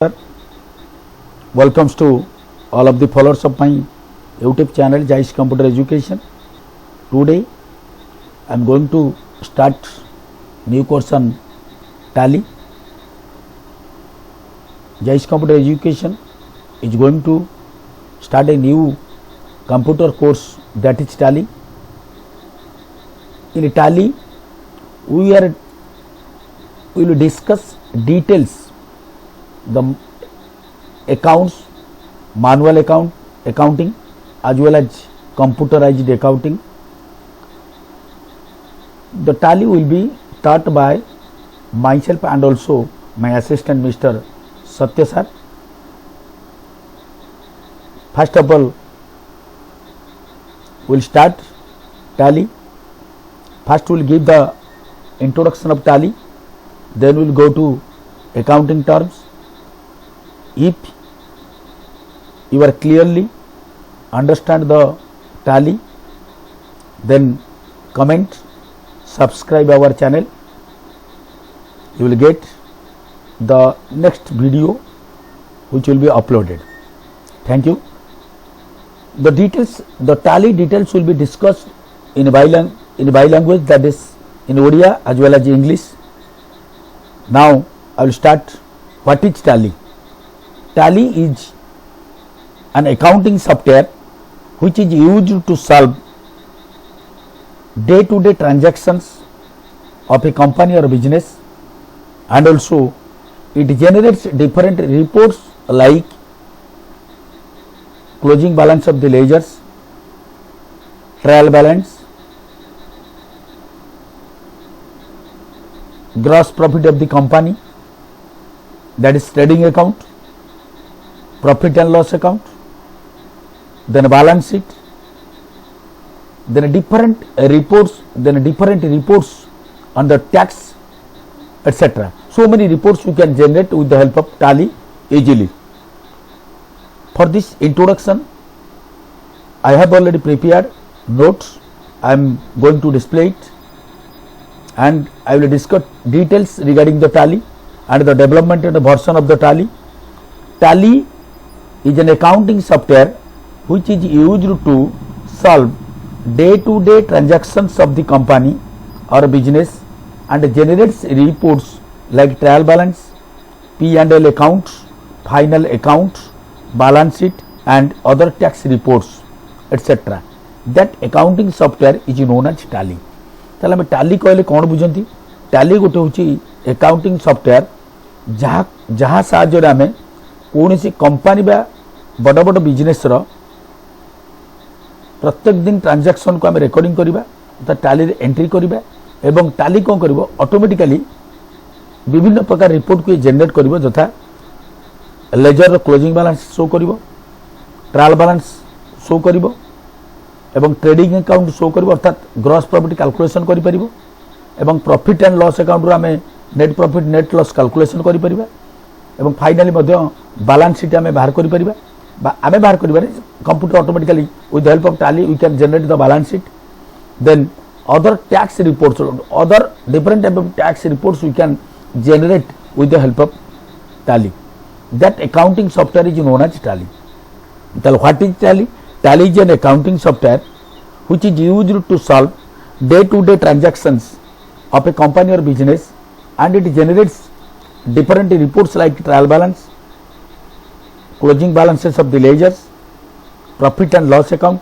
Sir, welcomes to all of the followers of my YouTube channel Jais Computer Education. Today I am going to start new course on Tally. Jais Computer Education is going to start a new computer course, that is Tally. In Tally we will discuss details, the accounts, manual accounting as well as computerized accounting. The Tally will be taught by myself and also my assistant Mr. Satya sir. First of all, we will start Tally. First we will give the introduction of Tally, then we will go to accounting terms. If you are clearly understand the Tally, then comment, subscribe our channel. You will get the next video which will be uploaded. Thank you. The details, the Tally details will be discussed in bilanguage, that is in Odia as well as English. Now I will start. What is Tally? Tally is an accounting software which is used to solve day-to-day transactions of a company or business, and also it generates different reports like closing balance of the ledgers, trial balance, gross profit of the company, that is trading account, profit and loss account, then balance sheet, then different reports on the tax, etc. So many reports you can generate with the help of Tally easily. For this introduction, I have already prepared notes. I am going to display it, and I will discuss details regarding the Tally and the development and the version of the Tally. Tally is an accounting software which is used to solve day-to-day transactions of the company or business and generates reports like trial balance, P&L accounts, final accounts, balance sheet and other tax reports, etc. That accounting software is known as Tally. ताले हमें Tally कहले कौन बुझंती? Tally गोटे होची accounting software जहाँ साहाय्य रे हमें कौनसी कंपनी बा बड़ बड़ बिजनेस रो प्रत्येक दिन ट्रांजैक्शन को आम रेकर्डिंग करवा, Tally रे एंट्री करवा एवं Tally कौन करिवो ऑटोमेटिकली विभिन्न प्रकार रिपोर्ट को जनरेट करिवो, जथा लेजर रो क्लोजिंग बैलेंस शो करिवो, ट्रायल बैलेंस शो करिवो एवं ट्रेडिंग अकाउंट शो करिवो, अर्थात ग्रॉस प्रॉफिट कैलकुलेशन करि परिवो एवं प्रॉफिट एंड लॉस अकाउंट रो आमे net profit net loss calculation करि परिबा एवं फाइनली मध्य बैलेंस शीट आमे बाहर करि परिबा बा आमे बाहर करिबारे computer automatically with the help of Tally we can generate the balance sheet, then other tax reports, other different type of tax reports we can generate with the help of Tally. That accounting software is known as Tally. What is Tally? Tally is an accounting software which is used to solve day-to-day transactions of a company or business, and it generates different reports like trial balance, closing balances of the ledgers, profit and loss account,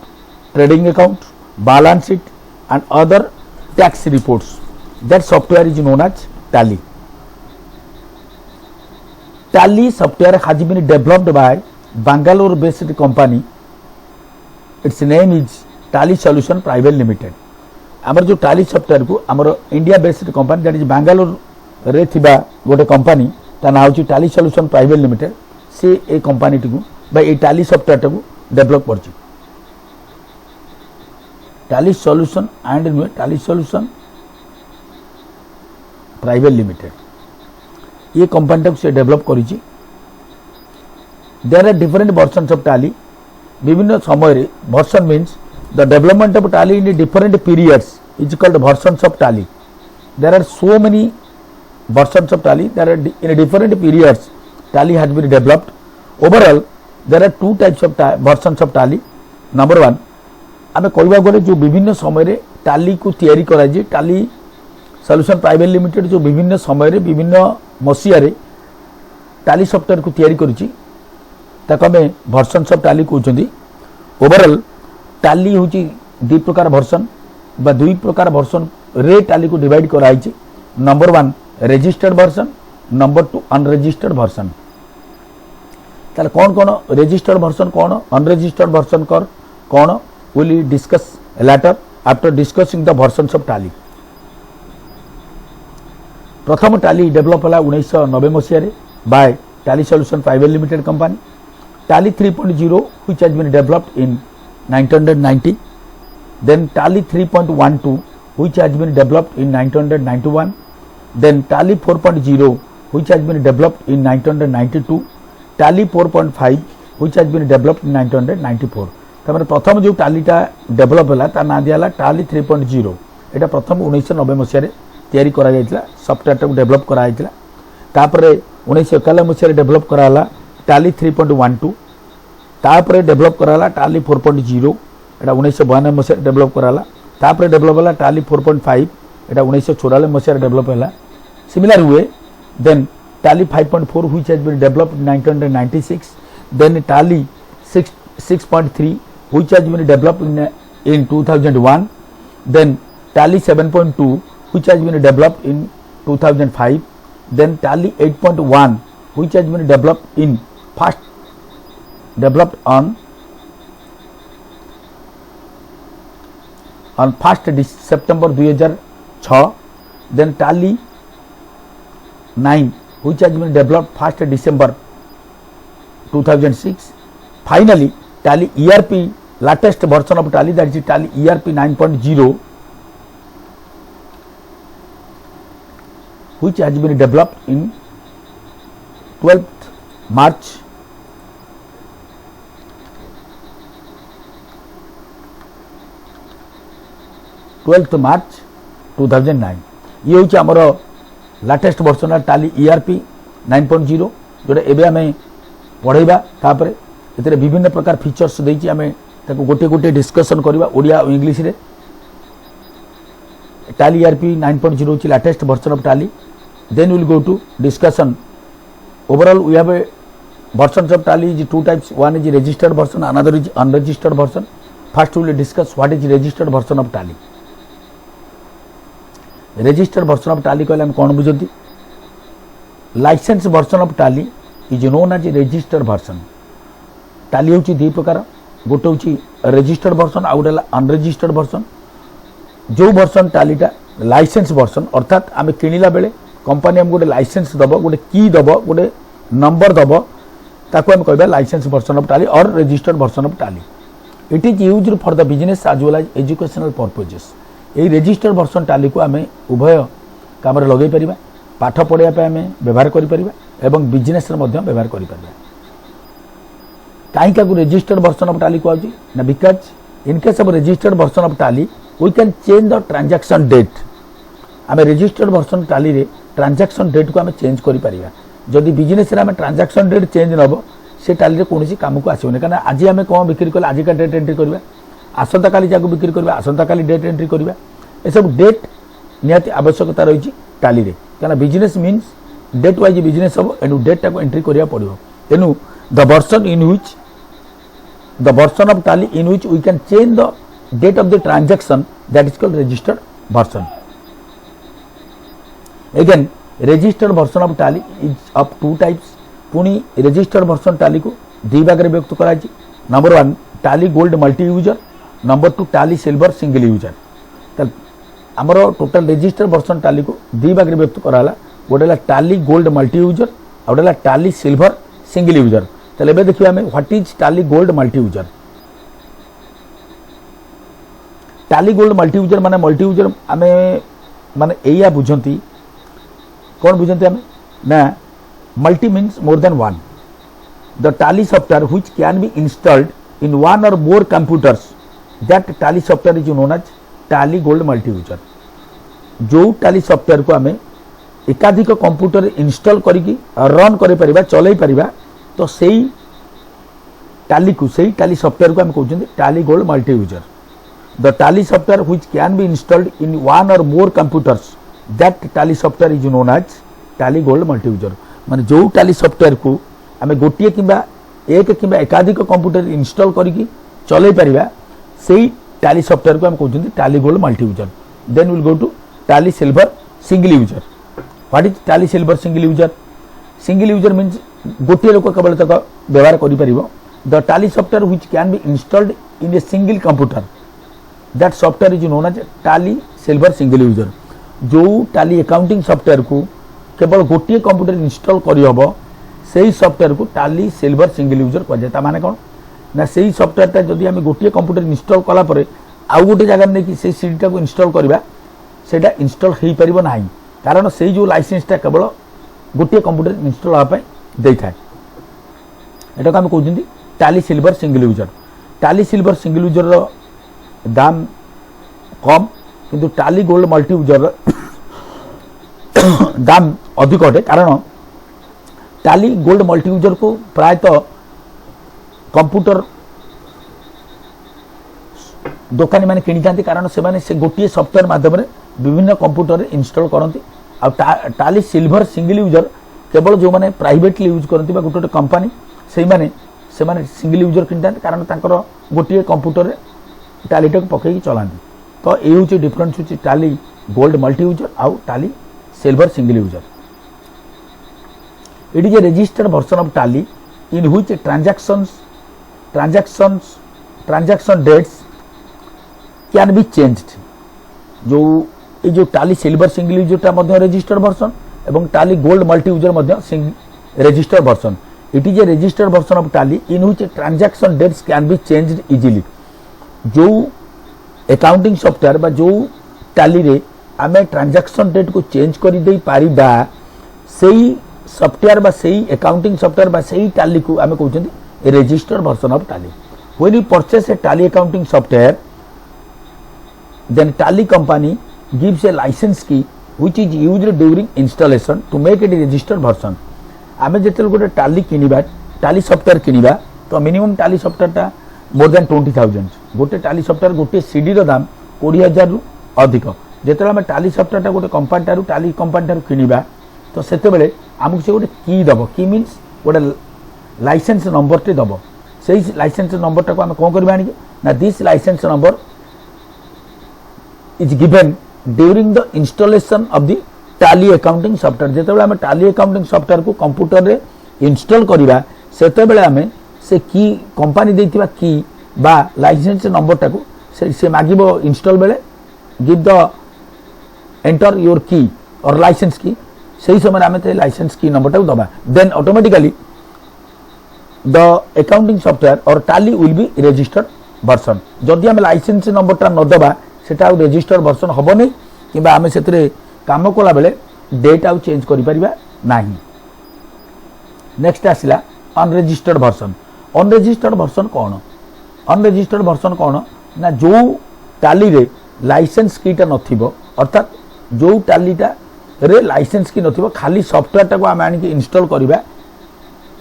trading account, balance sheet and other tax reports. That software is known as Tally. Tally software has been developed by Bangalore based company. Its name is Tally Solution Private Limited. आमर जो Tally software को आमर India based company, that is Bangalore रे थिबा गोटे company ता नाम होची Tally Solution Private Limited. से ए कंपनी टी को बा ए Tally सॉफ्टवेयर टा को डेवलप करची. Tally Solution and Tally Solution Private Limited ये कंपनी टा को से डेवलप करिची. There are different versions of Tally. विभिन्न समय रे version means the development of Tally in different periods is called versions of Tally. There are so many versions of Tally. There are in different periods Tally has been developed. Overall, there are two types of versions of Tally. Number one, आमे कहवा गले जो विभिन्न समय टाली को तैयारी कराई टाली सॉल्यूशन प्राइवेट लिमिटेड जो विभिन्न समय विभिन्न मसीह टाली सॉफ्टवेयर को तैयारी करुची ताको आमे वर्जन्स ऑफ टाली कहउछंदी. ओवरऑल टाली होची दु प्रकार वर्जन बा दुई प्रकार वर्जन रे टाली को डिवाइड कराई. Number one registered version, number two unregistered version. ताले कौन कौन रजिस्टर्ड वर्जन कौन अनरजिस्टर्ड वर्जन कौन will discuss later after discussing the versions of Tally. प्रथम टाली डेवलप होला 1990 मसीह रे बाय टाली सॉल्यूशन प्राइवेट लिमिटेड कंपनी. टाली 3.0 which has been developed in 1990. Then Tally 3.12 which has been developed in 1991. Then Tally 4.0 which has been developed in 1992. Tally 4.5 which has been developed in 1994. तमरे प्रथम जो टालीटा develop है ता ना दिया टाली 3.0 एटा प्रथम 1990 मसीह तैयारी करा जायतिला सॉफ्टवेयर टाको डेवलप करा जायतिला. तापरे 1991 मसीह डेवलप कराला टाली 3.12. तापरे डेवलप कराला टाली 4.0 एटा 1992 मसीह डेवलप कराला. तापरे डेवलप होला टाली 4.5 एटा 1994 मसीह डेवलप हैला. सिमिलर हुए देन टाली 5.4 which has been developed in 1996. Then टाली 6.3 which has been developed in 2001. Then Tally 7.2 which has been developed in 2005. Then Tally 8.1 which has been developed on 1st September 2006. Then Tally 9 which has been developed 1st December 2006. Finally, Tally ERP latest version of Tally, that is Tally ERP 9.0 which has been developed in 12th March 2009. ये हूँ आमर latest version Tally ERP 9.0 जोटा एबे आमे पढ़ेबा. तापरे एतरे विभिन्न प्रकार features देछि आमे ताको गोटे गोटे डिस्कशन करबा ओडिया और इंग्लिश रे. Tally ERP 9.0 is latest version of Tally. Then we will go to discussion. Overall we have a versions of Tally is two types. One is registered version, another is unregistered version. First we will discuss what is registered version of Tally. Registered version of Tally कहले हम कोन बुझंती. License version of Tally is known as registered version. Tally होची दी प्रकार गोटे होची registered version आ गोटे unregistered version. जो version टालीटा licence version अर्थात आम किणिला बेले कंपनी आम गोटे लाइसेंस दब गोटे की दब गोटे नंबर दब ताको आम कहबा लाइसेंस वर्जन ऑफ टाली और registered version of Tally. It is used for the business as well as educational purposes. A registered version Tally को आम उभय काम लगे परिबा, पाठ पढ़िया पे आम व्यवहार करि परिबा एवं बिजनेस रे मध्य व्यवहार करि परिबा. कहीं रजिस्टर्ड वर्जन ऑफ टाली कहूँ ना because in case of registered version of Tally we can change the transaction date. आम रजिस्टर्ड वर्जन टाली रे ट्रांजैक्शन डेट को आम चेंज करि परिबा. जदि बिजनेस रे आम ट्रांजैक्शन डेट चेंज नब से टाली रे कोनोसी काम को आसीबनी. कारण आज आम कौन बिक्री कले आज का डेट एंट्री करबा, आसंता काली जाको बिक्री करबा आसंता काली डेट एंट्री करबा. ए सब डेट निहाती आवश्यकता रही टाली रे. कारण business means date wise business हम एंड डेट टाको एंट्री करिया पड़िबो. तेनु the version of Tally in which we can change the date of the transaction, that is called registered version. Again, registered version of Tally is of two types. पुनी registered version Tally को दी भाग रे व्यक्त कराई. Number 1 Tally Gold multi user, number 2 Tally Silver single user. तल हमरो total registered version Tally को दी भाग रे व्यक्त कराला. गोटेला Tally Gold मल्टी यूजर और गोटेला Tally Silver सिंगल यूजर. तले बे देखिए हमें what is Tally Gold multi user. Tally Gold multi user माने मल्टी यूजर आमे माने एया बुझंती कौन बुझंती हमें ना multi means more than one. The Tally software which can be installed in one or more computers, that Tally software is known as Tally Gold multi user. जो Tally सॉफ्टवेयर को हमें एकाधिक कंप्यूटर इंस्टॉल करिकी run करि परिबा चलै परिबा तो सेही टाली को सेही टाली सॉफ्टवेयर को हम कहउछन Tally gold multi user the Tally software which can be installed in one or more computers that टाली सॉफ्टवेयर इज नोन एज टाली गोल्ड मल्टी यूजर माने जो टाली सॉफ्टवेयर को हमें गोटिए किंबा एक किंबा एकाधिक कंप्यूटर इंस्टॉल करिकी चलै परिबा सेही टाली सॉफ्टवेयर को हम कहउछन Tally gold multi user then will go to Tally silver single user what is Tally silver single user single user means गोटे लोक केवल तक व्यवहार करि परिबो the Tally software which can be installed in a single computer that software is known as Tally silver single user जो Tally accounting software को केवल गोटे कंप्यूटर इंस्टॉल करि हबो सेही सॉफ्टवेयर को टाली सिल्वर सिंगल यूजर कह जाता माने कोन ना सेही सॉफ्टवेयर ता जदी हम गोटे कंप्यूटर इंस्टॉल कला परे आउ गोटे जगह ने कि सेही सीडी को इंस्टॉल करबा सेटा इंस्टॉल हेई परिबो नाही कारण सेही जो लाइसेंस ता केवल गोटे कंप्यूटर इंस्टॉल होबा पय देई थाए एटा को हम कहउछिन टाली सिल्वर सिंगल यूजर टाली सिल्वर सिंगल यूजर रो दाम कम किंतु टाली गोल्ड मल्टी यूजर दाम अधिक अटे कारण टाली गोल्ड मल्टी यूजर को प्रायतः कंप्यूटर दुकानी माने किनी थांती कारण से माने से गोटे सॉफ्टवेयर माध्यम रे विभिन्न कंप्यूटर इंस्टॉल करती आ टाली सिल्वर सिंगल यूजर केवल जो माने प्राइवेटली यूज करती बा गोटे कंपनी से माने सिंगल यूजर किनी थांती कारण तांकर गोटे कंप्यूटर रे टाली टक पकई चलांती तो ए होची डिफरेंस होची टाली गोल्ड मल्टी यूजर आ Tally silver single user it is a registered version of Tally in which transaction dates can be changed जो टाली सिल्वर सिंगल यूजर टा मध्य रजिस्टर्ड वर्जन एवं टाली गोल्ड मल्टी यूजर मध्य registered version it is a registered version of Tally in which transaction dates can be changed easily जो accounting software बा जो टाली रे आमे ट्रांजैक्शन डेट को चेंज करि देई पारिबा सेही सॉफ्टवेयर बा सेही अकाउंटिंग सॉफ्टवेयर बा सेही टाली को आमे कहउछन ए रजिस्टर्ड वर्जन ऑफ टाली when you purchase a tally accounting software then tally company gives a license key which is used during installation to make it a registered version आमे जेतल गोटे टाली किनिबा टाली सॉफ्टवेयर किनिबा तो मिनिमम टाली सॉफ्टवेयर टा more than 20000 गोटे टाली सॉफ्टवेयर गोटे सीडी रो दाम 20000 रु अधिक जेतल आमे टाली सॉफ्टवेयर टा गोटे कंपनी टारु टाली कंपनी टारु किनिबा तो सेते बेले आमु से गोटे की दबो की मींस गोटे लाइसेंस नंबर टे दबो सेही लाइसेंस नंबर टा को आमे कोन करबा आनी ना this licence number is given during the installation of the Tally accounting software जेते बेले आमे टाली अकाउंटिंग सॉफ्टवेयर को कंप्यूटर रे इंस्टॉल करिबा सेते बेले आमे से की कंपनी देथिबा की बा लाइसेंस नंबर टा को से मागिबो इंस्टॉल बेले गिव द एंटर योर की और लाइसेंस की सही समय आमे ते लाइसेंस की नंबर टा को दबा then automatically the accounting software और Tally will be registered version जदि आमे लाइसेंस नंबर टा न दबा सेटा रजिस्टर्ड वर्जन हबो नै किबा आमे सेतरे काम कोला बेले डेट आउ चेंज करि परिबा नाही नेक्स्ट आसिला अनरजिस्टर्ड वर्जन कोन ना जो टाली रे लाइसेंस कीटा नथिबो अर्थात जो टालीटा रे लाइसेंस की नथिबो खाली सॉफ्टवेयर टा को आमे आनी इंस्टॉल करिबा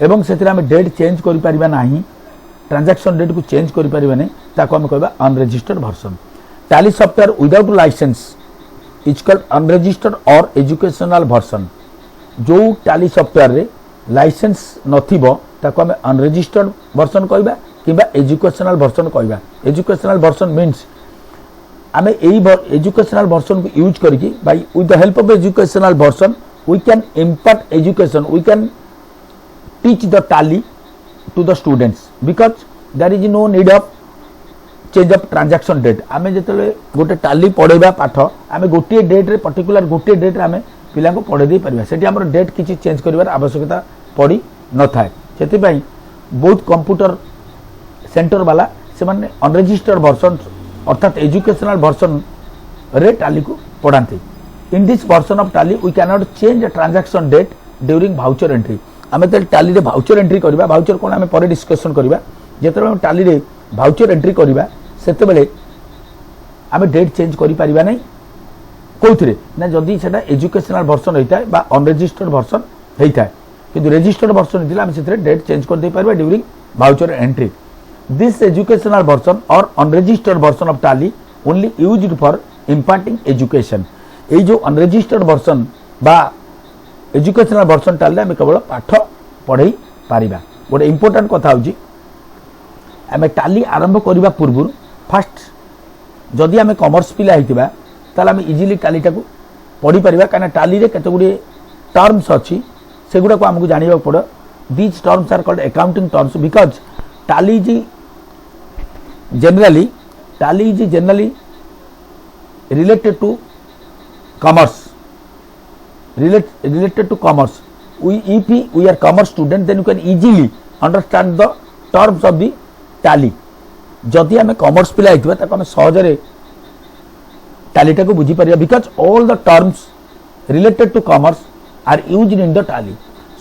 एवं सेतिरा आमे डेट चेंज करि परिबा नाही ट्रांजैक्शन डेट को चेंज करि परिबा नै ताको आमे कहबा unregistered version Tally software without licence is called unregistered और एजुकेशनल वर्जन जो टाली सॉफ्टवेयर रे लाइसेंस नथिबो ताको आमे अनरजिस्टर्ड वर्जन कहबा किबा एजुकेशनल वर्जन कहबा एजुकेशनल वर्जन मींस आमे एई एजुकेशनल वर्जन को यूज करके by with the help of educational version we can impart education we can teach the tally to the students because there is no need of change of transaction date आमे जेतले गोटे टाली पढेबा पाठ आमे गोटे date रे particular गोटे date रे आमे पिला को पढे दे परिबा सेठी हमर डेट किछि चेंज करिवार आवश्यकता पड़ी न थाए सेति पई बहुत कंप्यूटर सेंटर वाला से माने अनरजिस्टर्ड वर्जन अर्थात एजुकेशनल वर्जन रे टाली को पढांती in this version of Tally we can not change the transaction date during voucher entry आमे ते टाली रे वाउचर एंट्री करबा वाउचर कोन आमे परे डिस्कशन करबा जेतरे हम टाली रे वाउचर एंट्री करबा सेते बेले आमे डेट चेंज करि परिबा नै कौथिरे ना जदि सेटा एजुकेशनल वर्जन होता है बा अनरेजिस्टर्ड वर्जन होता है किंतु रजिस्टर्ड वर्जन होता है से डेट चेंज कर दे पारबा during voucher entry this educational version और unregistered version of Tally only used for imparting education ये जो अनरेजिस्टर्ड वर्जन बा एजुकेशनल वर्जन टैली आम केवल पाठ पढ़ई पारिबा गोटे इंपोर्टेंट कथा होची आम टैली आरंभ करबा पूर्व फास्ट जदि आम कॉमर्स पिला होइतिबा ताले आम इजिली टैलीटा को पढ़ी पारिबा काना टैली रे केते गुडी टर्म्स अछि सेगुडा को हमकु जानिबा पड़ो these terms are called accounting terms because Tally is generally related to commerce if we are commerce student then you can easily understand the terms of the tally जदि आम कॉमर्स पिला होइतिबा ताको आम सहजरे टैलीटा को बुझी पारिबा because all the terms related to commerce are used in the Tally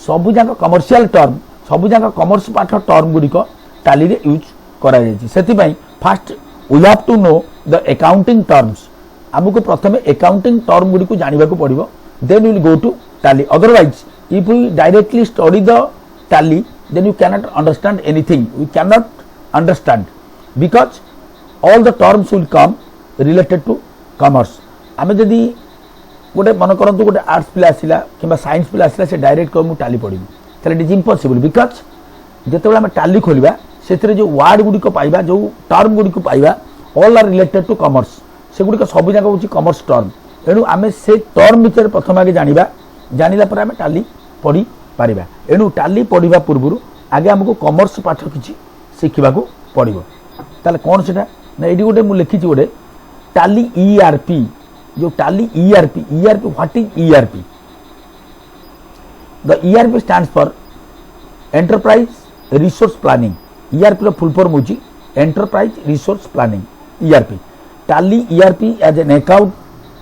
सबु जाक कमर्शियल टर्म सबु जाक कॉमर्स पाठ टर्म गुडिक टैली रे यूज करा जायछि सेति पई first we have to know the accounting terms आमको प्रथमे अकाउंटिंग टर्म गुडी को जानिबा को पड़िबो then will go to Tally otherwise if we directly study the Tally then you cannot understand anything we cannot understand because all the terms will come related to commerce आम जदि गोटे मन करंतु गोटे आर्ट्स पिला आसिला किबा साइंस पिला आसिला से direct को मु टैली पढिबी तले इट इज इम्पॉसिबल बिकॉज जेतेबेला हम टैली खोलिबा सेतरे जो वर्ड गुडी को पाइबा जो टर्म गुडी को पाइबा all are related to commerce सेगुड़ी सब जाक हूँ कॉमर्स टर्म एणु आम से टर्म भर प्रथम आगे जानिला पर आम टैली पढ़ी पारिबा एणु टैली पढ़ा पूर्व आगे आमको कॉमर्स पाठ किसी शिखा पड़ो ताले कौन से ना ये गोटे मुझे लिखी गोटे टैली ईआरपी जो Tally ERP what is ERP the ERP stands for enterprise resource planning ERP full form होची enterprise resource planning ERP Tally ERP as an account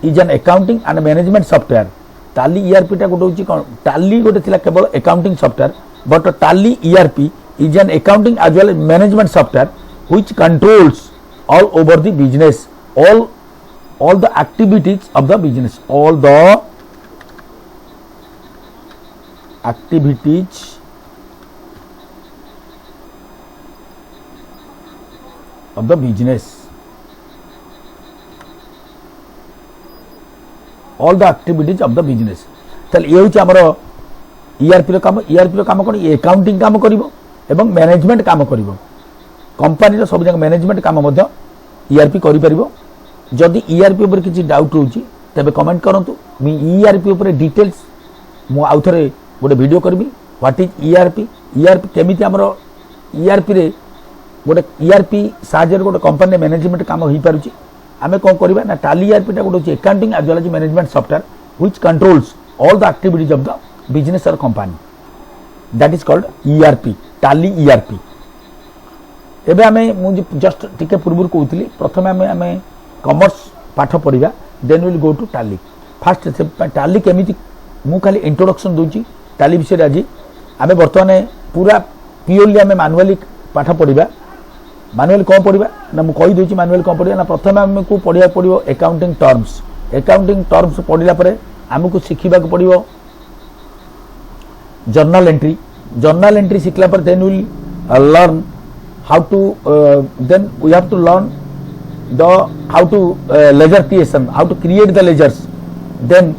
is an accounting and management software. Tally ERP टा गोटे होची कोन Tally गोटे थिला केवल accounting software but Tally ERP is an accounting as well as management software which controls all over the business all the activities of the business all the activities of the business all the activities of the business तल ये होची हमरो ERP रो काम कोन accounting काम करिवो एवं management काम करिवो company रो सब जग management काम मध्य ईआरपी करि परिवो जदि ईआरपी ऊपर किछि डाउट रहउची तबे कमेंट करंतु मी ईआरपी ऊपर डिटेल्स मु आउथरे गोटे वीडियो करबी व्हाट इज ईआरपी केमिति हमरो ईआरपी रे गोटे ईआरपी साजर गोटे कंपनी मैनेजमेंट काम होई पारुची आमे कौन करबा ना टैली ईआरपी टा गोटे accounting as well as management software which controls all the activities of the business और company that is called ERP Tally ERP एबे आमे मु जस्ट टिके पूर्व कहउतली प्रथमे आमे कॉमर्स पाठ पढिबा then will go to Tally first Tally केमिति मु खाली इंट्रोडक्शन दोची टैली विषय आज आमे वर्तमान पूरा प्योरली आमे मैनुअली पाठ पढिबा मैनुअल कौन पढ़ा ना मुझे कही दूसरी मैनुअल कौन पढ़ा ना प्रथम आमको पढ़ा पड़ो अकाउंटिंग टर्म्स पढ़ला आमको शिखा पड़ो जर्नल एंट्री शिखला then will learn how to then we have to learn the how to ledger creation how to create the ledgers then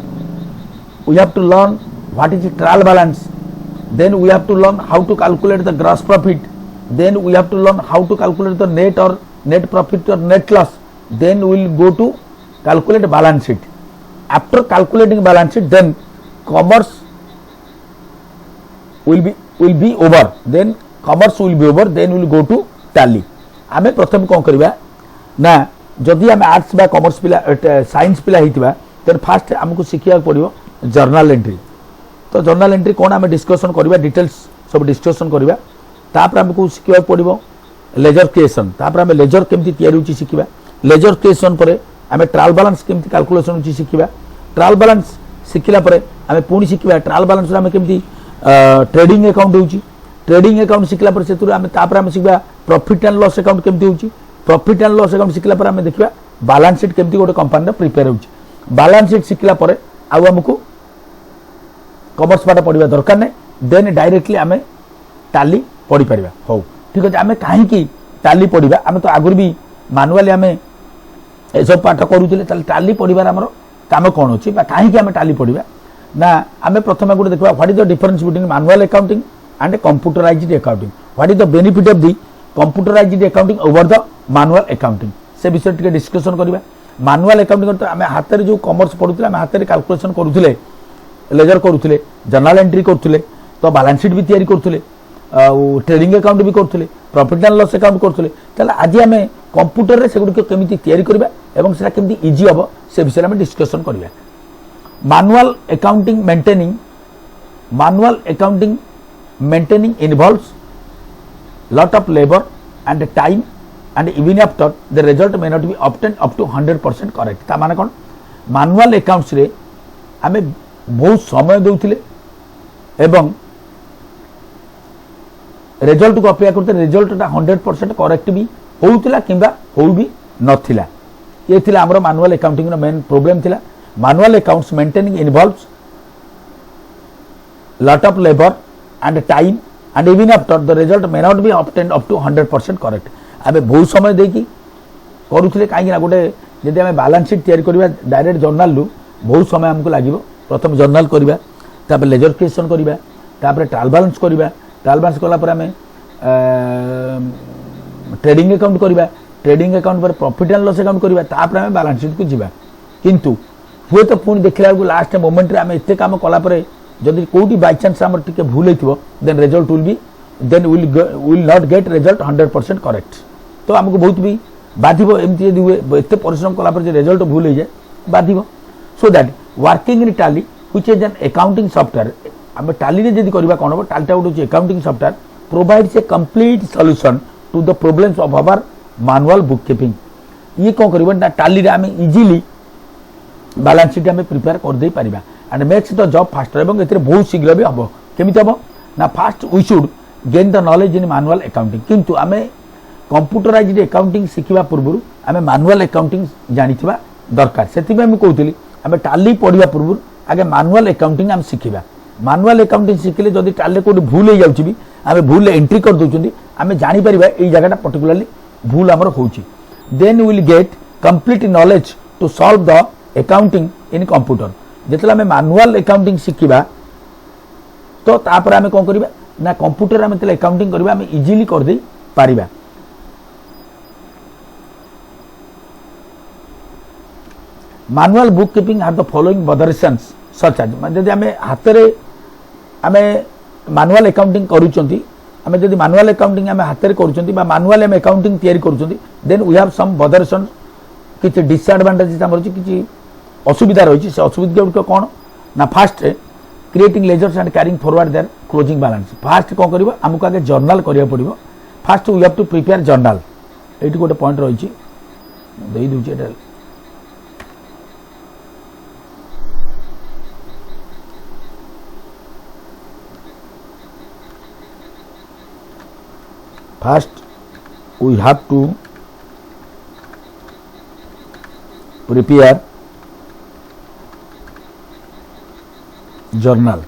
we have to learn what is trial balance then we have to learn how to calculate the gross profit then we have to learn how to calculate the net profit or net loss then we will go to calculate balance sheet after calculating balance sheet then commerce will be over then we will go to tally आमे प्रथम कोन करबा ना जदि आमे arts बा commerce पिला science पिला हितबा then fast हमको सिखिया पड़ियो जर्नल एंट्री तो जर्नल एंट्री कोन आमे डिस्कशन करबा डिटेल्स सब डिस्कशन करबा तापर हमको शिखा पड़ो लेजर क्रिएशन तापर आम लेजर केमती तैयारी होची शिखा लेजर क्रिएशन पर आम ट्रायल बैलेंस केमती कैलकुलेशन होची शिखा ट्रायल बैलेंस शिखला पर आम पुणी शिखा ट्रायल बैलेंस आम केमती ट्रेडिंग अकाउंट होची ट्रेडिंग अकाउंट शिखला पर से आम तापर आम शिखा प्रॉफिट एंड लॉस अकाउंट केमती होची प्रॉफिट एंड लॉस अकाउंट शिखला पर आम देखा बैलेंस शीट केमती गोटे कंपनी प्रिपेयर होची बैलेंस शीट शिखला परे आउ हमको कॉमर्स पाठ पढ़ा दरकार नहीं देन डायरेक्टली आम टाली पढ़ी पार हो ठीक अच्छे आम कहीं टाली पढ़ा आम तो आगुरी भी मानुआली आम सब पाठ करूँ टाली पढ़ार आम काम कौन अच्छी कहीं आम टाली पढ़ा ना आम प्रथम गोटे देखा what is the difference between manual accounting and computerised accounting what is the benefit of the computerised accounting over the manual accounting से विषय टिके डिस्कशन करबा मैनुअल अकाउंटिंग तो आम हाथ में जो कॉमर्स पढ़ुले आम हाथ में कैलकुलेशन करूले लेजर करूले जर्नल एंट्री करूले तो बैलेंस शीट भी तैयारी करूले ट्रेडिंग अकाउंट भी करूले प्रॉफिट एंड लॉस अकाउंट करूले ताले आज आम कंप्यूटर रे सेगुडी केमिति तैयारी करबा एवं सेटा केमिति इजी हबो से विषय में डिस्कशन करबा manual accounting maintaining involves lot of labor and time and even after the result may not be obtained up to 100% correct ता माने कोन मैनुअल अकाउंट्स रे आमे बहुत समय देउथिले एवं रिजल्ट को अपेक्षा करते रिजल्ट ता 100% करेक्ट भी होउतिला किंबा होउ भी नथिला ये थिला हमरो मैनुअल अकाउंटिंग रो मेन प्रॉब्लम थिला manual accounts maintaining involves lot of labor and time and even after the result may not be obtained up to 100% correct आबे बहुत समय देकी करूथिले काहे ना गोटे जदि हमें बैलेंस शीट तैयारी करबा डायरेक्ट जर्नल लु बहुत समय हमको लागिवो प्रथम जर्नल करबा तापर लेजर क्रिएशन करबा तापर ट्रायल बैलेंस करबा ट्रायल बैलेंस कला पर हमें ट्रेडिंग अकाउंट करबा ट्रेडिंग अकाउंट पर प्रॉफिट एंड लॉस अकाउंट करबा तापर हमें बैलेंस शीट को जिबा किंतु हुए तो पुणी देखला को लास्ट मोमेंट रे हमें एते काम कला पर जदि कोटी बाय चांस हमर टिके भूल हेतिबो then result will not get result 100% correct तो हमको बहुत भी बाधिबो एमती यदि हुए एते परिश्रम कला पर जे रिजल्ट भूल हे जाय बाधिबो so that working in Tally which is an accounting software हम टैली रे जदि करबा कोन हो टैली टा होची accounting software provides a complete solution to the problems of our manual book keeping ये कोन करबा ना टैली रे हम इजीली बैलेंस शीट हम प्रिपेयर कर दे परिबा and makes the job faster एवं एथिरे बहुत शीघ्र भी हबो केमिति हबो ना first we should gain the knowledge in manual accounting किंतु आमे कंप्यूटराइज्ड अकाउंटिंग शिखिबा पूर्वरु आमे मैनुअल अकाउंटिंग जानिथिबा दरकार सेति में कहउतली आमे टाली पढिबा पूर्वरु आगे मैनुअल अकाउंटिंग हम शिखिबा मैनुअल अकाउंटिंग शिखिले जदि टाली कोडी भूल हे जाउछि भी आमे भूल एंट्री कर दोछुंदी आमे जानि परिबा एई जगहटा पर्टिकुलरली भूल हमर होउछि then we will get complete knowledge to solve the accounting in computer जितला हमें मैनुअल अकाउंटिंग शिखिबा तो तापर हमें कोन करबा ना कंप्यूटर हमें तले अकाउंटिंग करबा हमें इजीली कर दे पारिबा manual book keeping are the following botherations such as जदि हमें हाथ रे हमें मैनुअल अकाउंटिंग करूचंती हमें जदि मैनुअल अकाउंटिंग हमें हाथ रे करूचंती बा मैनुअल हमें अकाउंटिंग तैयारी करूचंती देन वी हैव सम बदरेशंस किछि डिसएडवांटेजेस हमर किछि असुविधा रही से असुविधा गुड़िक कौन ना first creating ledgers and carrying forward their closing balance first कौन कर आमको आगे जर्नल करिया पड़िबो first we have to prepare journal एठी गोटे पॉइंट रही देई दूची एटा first we have to prepare journal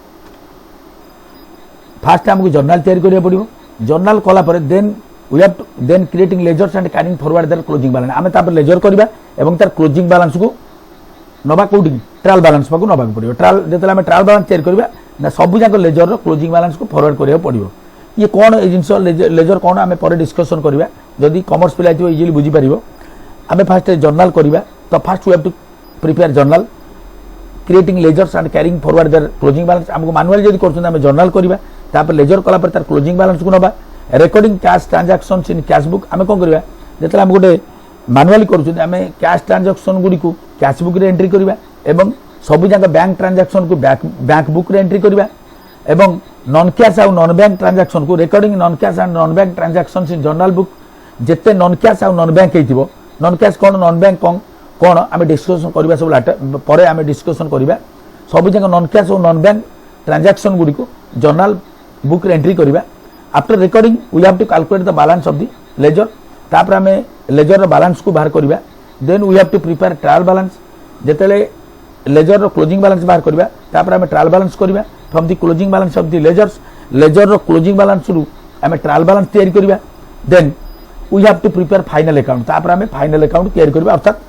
first हमको जर्नल तैयारी करिया पड़िबो जर्नल कला पर then we have to then creating ledgers and carrying forward their closing balance आमे तापर लेजर करबा एवं तार क्लोजिंग बैलेंस को नबा कोठी ट्रायल बैलेंस पाको नबा पड़िबो ट्रायल जेतला हमें ट्रायल बैलेंस तैयारी करबा ना सब जाक लेजर रो क्लोजिंग बैलेंस को फॉरवर्ड करिया पड़िबो ये कोन ए जिंस लेजर कोन आमे पर डिस्कशन करबा जदी कॉमर्स पिला थियो इजीली बुझी परिबो आमे फास्ट जर्नल करबा तो first we have to prepare journal creating ledgers and carrying forward their closing balance हमको मैनुअल जदी करछन हम जर्नल करबा तापर लेजर कला पर तार क्लोजिंग बैलेंस को नबा recording cash transactions in cash book हमें कोन करबा जेतला हम गोटे मैनुअली करछन हमें कैश ट्रांजैक्शन गुडी को कैश बुक रे एंट्री करबा एवं सब जाक बैंक ट्रांजैक्शन को बैंक बुक रे एंट्री करबा एवं नॉन कैश और नॉन बैंक ट्रांजैक्शन को recording non cash and non bank transactions in journal book जेते नॉन कैश और नॉन बैंक हेतिबो नॉन कैश कोन नॉन बैंक कोन आम डिस्कसन करबा सब परे आम डिस्कसन करबा सब जगह नॉन कैश और नॉन बैंक ट्रांजैक्शन गुडी को जर्नल बुक रे एंट्री करबा after recording we have to calculate the balance of the ledger तापर आम लेजर रो बैलेंस को बाहर करबा then we have to prepare trial balance जेतेले लेजर रो क्लोजिंग बैलेंस बाहर करबा तापर हमें ट्रायल बैलेंस करबा from the closing balance of the ledgers ledger रो क्लोजिंग बैलेंस रु हमें ट्रायल बैलेंस तैयारी करबा then we have to prepare final account तापर हमें फाइनल अकाउंट तैयारी करबा अर्थात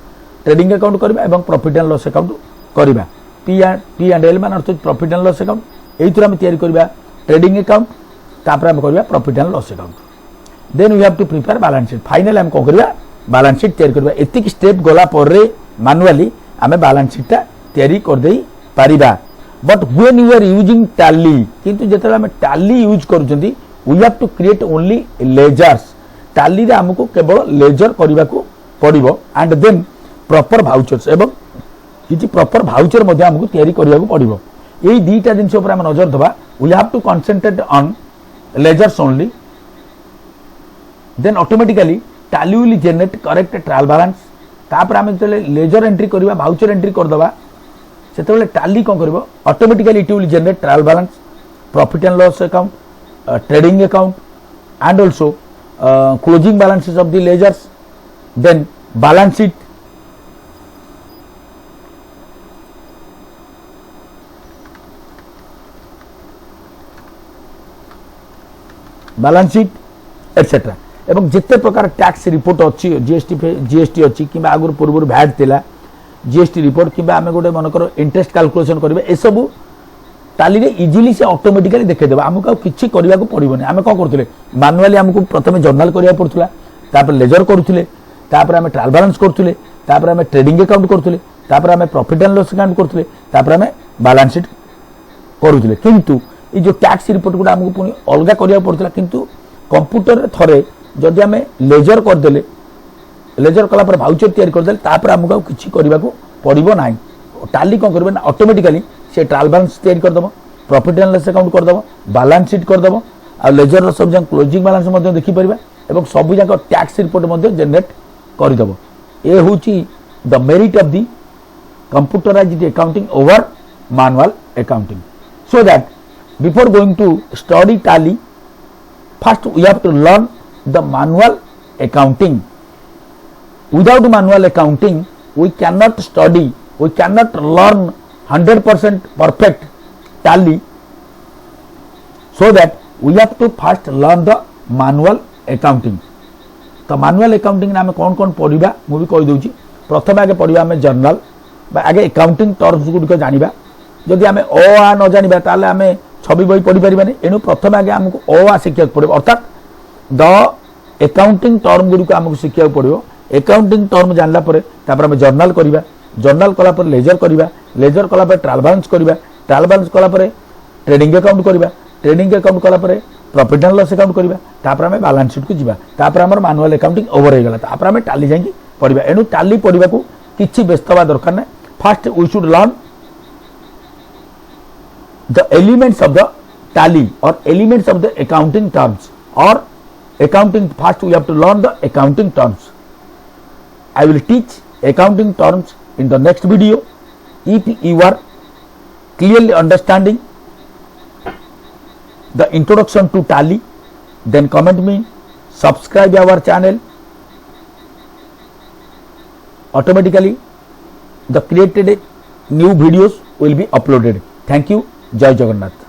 ट्रेडिंग अकाउंट करबा एवं प्रॉफिट एंड लॉस अकाउंट करबा पी एंड एल मान अर्थात प्रॉफिट एंड लॉस अकाउंट एथुर हम तैयारी करबा ट्रेडिंग अकाउंट तापर हम करबा profit and loss account then we have to prepare balance sheet final हम को करबा बैलेंस शीट तैयारी करबा एतिक स्टेप गला पर मैनुअली हमें बैलेंस शीट तैयारी कर देई परिबा but when you are using Tally किंतु जेतला हम टैली यूज करूचंती we have to create only ledgers Tally रे हमको केवल लेजर करबा को पड़िबो एंड देन प्रॉपर वाउचर्स एवं किछि प्रॉपर वाउचर मध्ये हमको तैयारी करबा को पड़िबो एई दीटा जिंस ऊपर हम नजर दबा we have to concentrate on ledgers only then automatically Tally will generate correct trial balance तापर हम जले लेजर एंट्री करबा वाउचर एंट्री कर दबा सेतबेले टैली कोन करबो automatically it will generate trial balance profit and loss account trading account and also closing balances of the ledgers then balance sheet etcetera एवं जिते प्रकार टैक्स रिपोर्ट अच्छी जीएसटी अच्छी कि आगुर पूर्व भैट थिला जीएसटी रिपोर्ट कि आम गोटे मनकर इंटरेस्ट कैलकुलेशन करेंगे ए सब टाली रे इजिली से ऑटोमेटिकली देखैदेबा हमको किछि करबा को पड़िबोनी हम कोन करथले मैनुअली हमको प्रथमे जर्नल करिया पड़थला तापर लेजर करथले तापर हम ट्रायल बैलेंस करथले तापर हम ट्रेडिंग अकाउंट करथले तापर हम प्रॉफिट एंड लॉस अकाउंट करथले तापर हम बैलेंस शीट करूथले किंतु ई जो टैक्स रिपोर्ट गुडा हमको पुनी अलगा करिया पड़थला किंतु कंप्यूटर रे थरे जदि हम लेजर कर देले लेजर कला पर वाउचर तैयार कर देले तापर हमको किछि करबा को पड़िबो नाही टाली कोन करबे ना ऑटोमेटिकली से ट्रायल बैलेंस तैयारी कर दबो प्रॉफिट एंड लॉस अकाउंट कर दबो बैलेंस शीट कर दबो आ लेजर रो सब जन क्लोजिंग बैलेंस मध्ये देखि परिबा एवं सब जाक टैक्स रिपोर्ट मध्ये जनरेट कर दबो ए होची the merit of the computerised accounting over manual accounting so that before going to study Tally first we have to learn the manual accounting without manual accounting we cannot study we cannot learn 100% perfect tally so that we have to first learn the manual accounting तो manual accounting नाम कौन कौन पढ़िबा मु भी कहि दोची प्रथम आगे पढ़िबा हमें जर्नल बा आगे अकाउंटिंग टर्म्स गुड को जानिबा जदि हमें ओ आ न जानिबा ताले हमें छवि बही पढ़ि परिबानी एनु प्रथम आगे हमको ओ आ शिक्षा पड़िबो अर्थात द अकाउंटिंग टर्म गुड को हमको शिक्षा पड़िबो अकाउंटिंग टर्म जानला परे तापर हम जर्नल करिबा जर्नल कला पर लेजर करिबा लेजर कला पर ट्रायल बैलेंस करिबा ट्रायल बैलेंस कला पर ट्रेडिंग अकाउंट करिबा ट्रेडिंग अकाउंट कला पर प्रॉफिट एंड लॉस अकाउंट करिबा तापर हम बैलेंस शीट को जिबा तापर हमर मैनुअल अकाउंटिंग ओवर हे गला तापर हम टैली जांगी पढ़िबा एनु टैली पढ़िबा को किछि व्यस्तवा दरकार नै first we should learn the elements of the Tally और elements of the accounting terms और accounting first we have to learn the accounting terms. I will teach accounting terms in the next video. If you are clearly understanding the introduction to tally, then comment me, subscribe our channel. Automatically the created new videos will be uploaded. Thank you. Jai Jagannath.